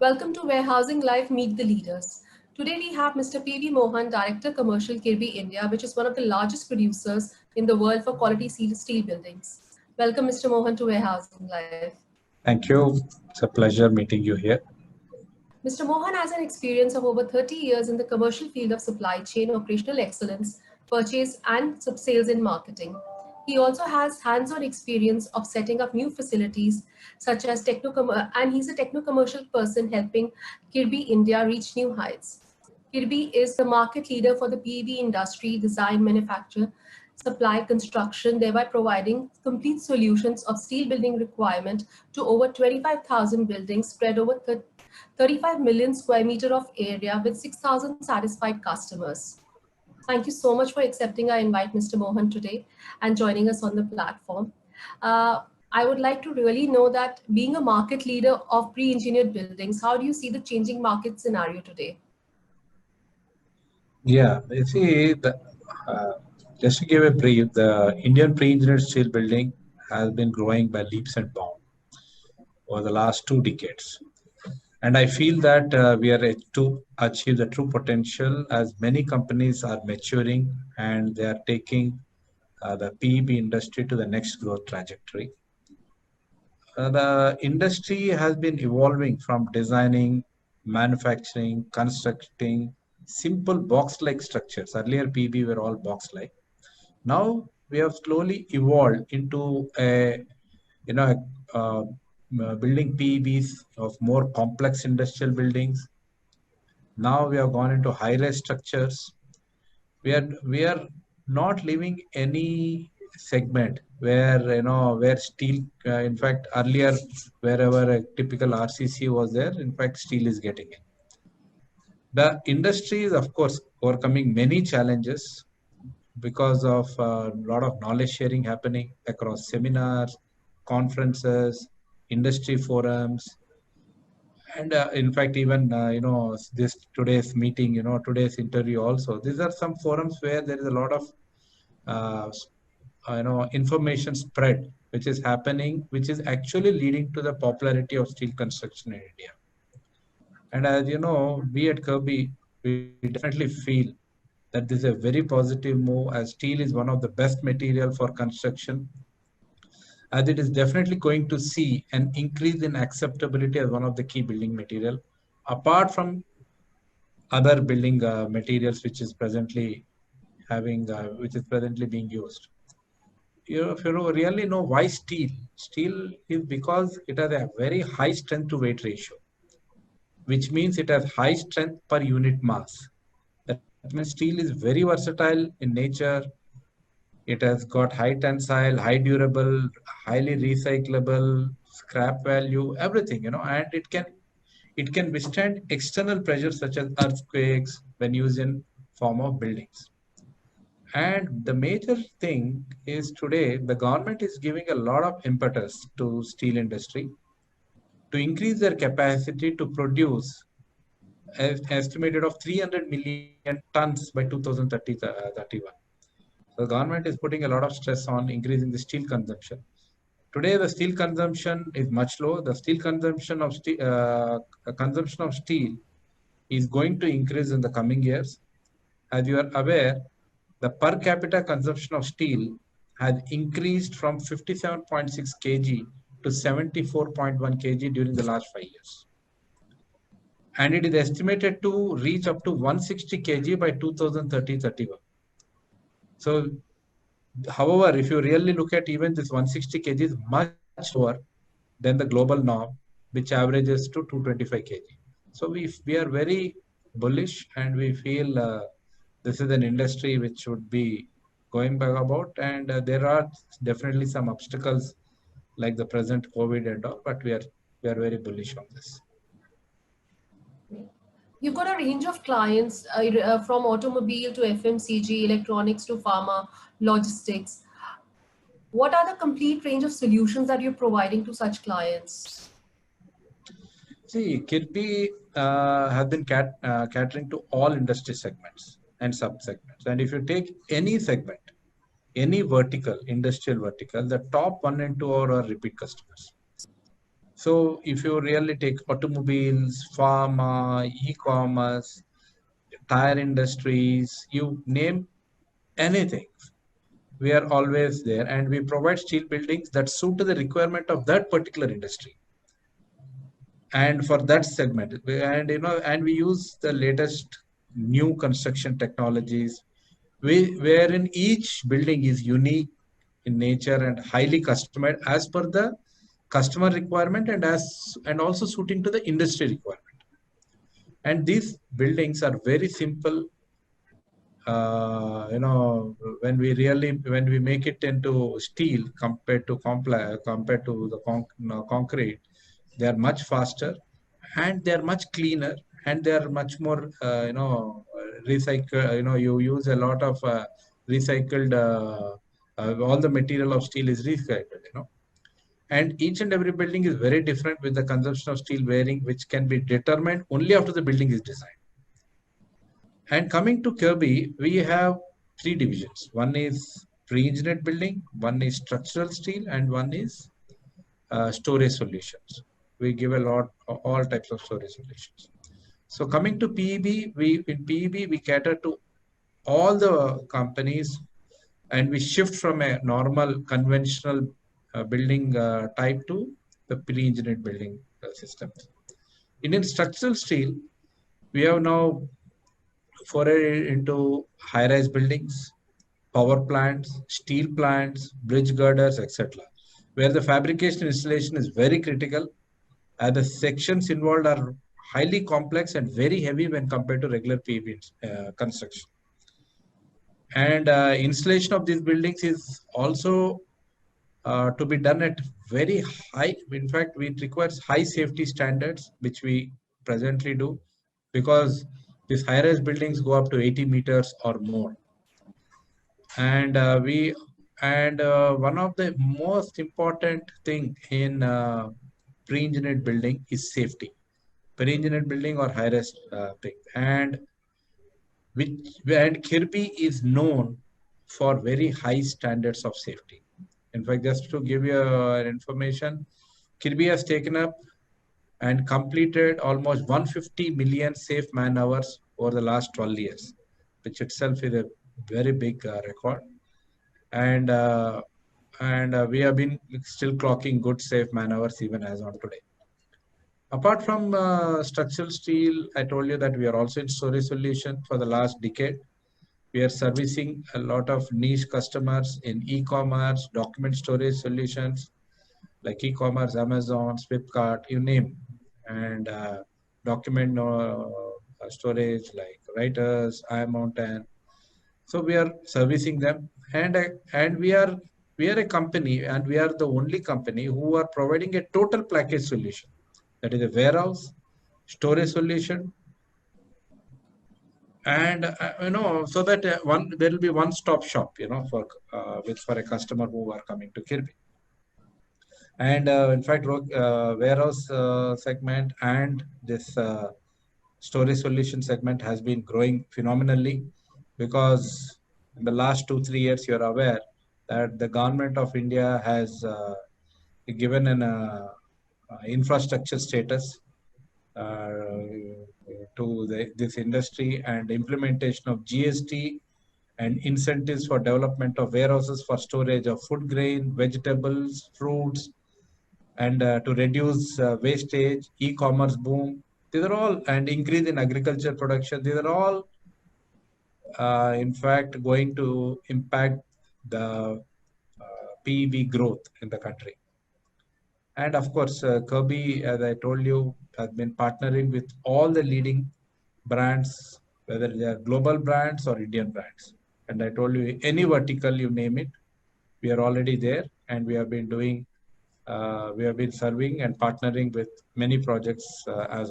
Welcome to Warehousing Live Meet the Leaders. Today we have Mr. P.V. Mohan, Director Commercial Kirby India, which is one of the largest producers in the world for quality steel buildings. Welcome Mr. Mohan to Warehousing Live. Thank you. It's a pleasure meeting you here. Mr. Mohan has an experience of over 30 years in the commercial field of supply chain, operational excellence, purchase and sales and marketing. He also has hands-on experience of setting up new facilities such as and he's a techno-commercial person helping Kirby India reach new heights. Kirby is the market leader for the PEB industry, design, manufacture, supply, construction, thereby providing complete solutions of steel building requirement to over 25,000 buildings spread over 35 million square meter of area with 6,000 satisfied customers. Thank you so much for accepting our invite, Mr. Mohan, today and joining us on the platform. I would like to really know that being a market leader of pre-engineered buildings, how do you see the changing market scenario today? Yeah, you see, just to give a brief, the Indian pre-engineered steel building has been growing by leaps and bounds over the last 2 decades. And I feel that we are to achieve the true potential as many companies are maturing and they are taking the PEB industry to the next growth trajectory. The industry has been evolving from designing, manufacturing, constructing simple box-like structures. Earlier, PEB were all box-like. Now we have slowly evolved into building PEBs of more complex industrial buildings. Now we have gone into high-rise structures. We are not leaving any segment where where steel. In fact, earlier wherever a typical RCC was there, in fact, steel is getting in. The industry is, of course, overcoming many challenges because of a lot of knowledge sharing happening across seminars, conferences, industry forums, and in fact, even this today's meeting, today's interview also. These are some forums where there is a lot of information spread which is happening, which is actually leading to the popularity of steel construction in India. And as you know, we at Kirby, we definitely feel that this is a very positive move, as steel is one of the best material for construction, as it is definitely going to see an increase in acceptability as one of the key building material, apart from other building materials which is presently being used. If you really know why steel is because it has a very high strength to weight ratio, which means it has high strength per unit mass. That means steel is very versatile in nature. It has got high tensile, high durable, highly recyclable, scrap value, everything, and it can withstand external pressures such as earthquakes when used in form of buildings. And the major thing is today the government is giving a lot of impetus to steel industry to increase their capacity to produce an estimated of 300 million tons by 2031. So the government is putting a lot of stress on increasing the steel consumption. Today, the steel consumption is much low. The steel consumption of steel is going to increase in the coming years. As you are aware, the per capita consumption of steel has increased from 57.6 kg to 74.1 kg during the last 5 years. And it is estimated to reach up to 160 kg by 2030-31. So, however, if you really look at even this 160 kg is much lower than the global norm, which averages to 225 kg. So we are very bullish, and we feel this is an industry which should be going back about, and there are definitely some obstacles like the present COVID and all, but we are very bullish on this. You've got a range of clients from automobile to FMCG, electronics to pharma, logistics. What are the complete range of solutions that you're providing to such clients? See, Kirby has been catering to all industry segments and sub-segments. And if you take any segment, any vertical, industrial vertical, the top 1 and 2 are our repeat customers. So if you really take automobiles, pharma, e-commerce, tire industries, you name anything, we are always there, and we provide steel buildings that suit to the requirement of that particular industry and for that segment. And and we use the latest new construction technologies, wherein each building is unique in nature and highly customized as per the customer requirement and also suiting to the industry requirement. And these buildings are very simple. When we make it into steel compared to the concrete, they are much faster, and they are much cleaner, and they are much more recycle. You use a lot of recycled. All the material of steel is recycled. And each and every building is very different with the consumption of steel wearing, which can be determined only after the building is designed. And coming to Kirby, we have three divisions. One is pre-engineered building, one is structural steel, and one is storage solutions. We give a lot, all types of storage solutions. So coming to PEB, in PEB we cater to all the companies, and we shift from a normal conventional building type to the pre-engineered building systems. In structural steel, we have now foray into high-rise buildings, power plants, steel plants, bridge girders, etc., where the fabrication installation is very critical, and the sections involved are highly complex and very heavy when compared to regular PV construction. And installation of these buildings is also to be done at very high. In fact, it requires high safety standards, which we presently do, because these high-rise buildings go up to 80 meters or more. And one of the most important thing in pre-engineered building is safety. Pre-engineered building or high-rise thing, and Kirby is known for very high standards of safety. In fact, just to give you information, Kirby has taken up and completed almost 150 million safe man hours over the last 12 years, which itself is a very big record. And we have been still clocking good safe man hours even as on today. Apart from structural steel, I told you that we are also in storage solution for the last decade. We are servicing a lot of niche customers in e-commerce, document storage solutions, like e-commerce, Amazon, Flipkart, you name, and document storage like Writers, Iron Mountain. So we are servicing them, and we are a company, and we are the only company who are providing a total package solution. That is a warehouse, storage solution, and so that there will be one-stop shop, for a customer who are coming to Kirby. And in fact, warehouse segment and this storage solution segment has been growing phenomenally, because in the last 2-3 years, you're aware that the government of India has given an infrastructure status to this industry, and implementation of GST and incentives for development of warehouses for storage of food grain, vegetables, fruits, and to reduce wastage, e-commerce boom. These are all, and increase in agriculture production. These are all, in fact, going to impact the PEB growth in the country. And of course, Kirby, as I told you, has been partnering with all the leading brands, whether they are global brands or Indian brands. And I told you, any vertical you name it, we are already there, and we have been doing, we have been serving and partnering with many projects as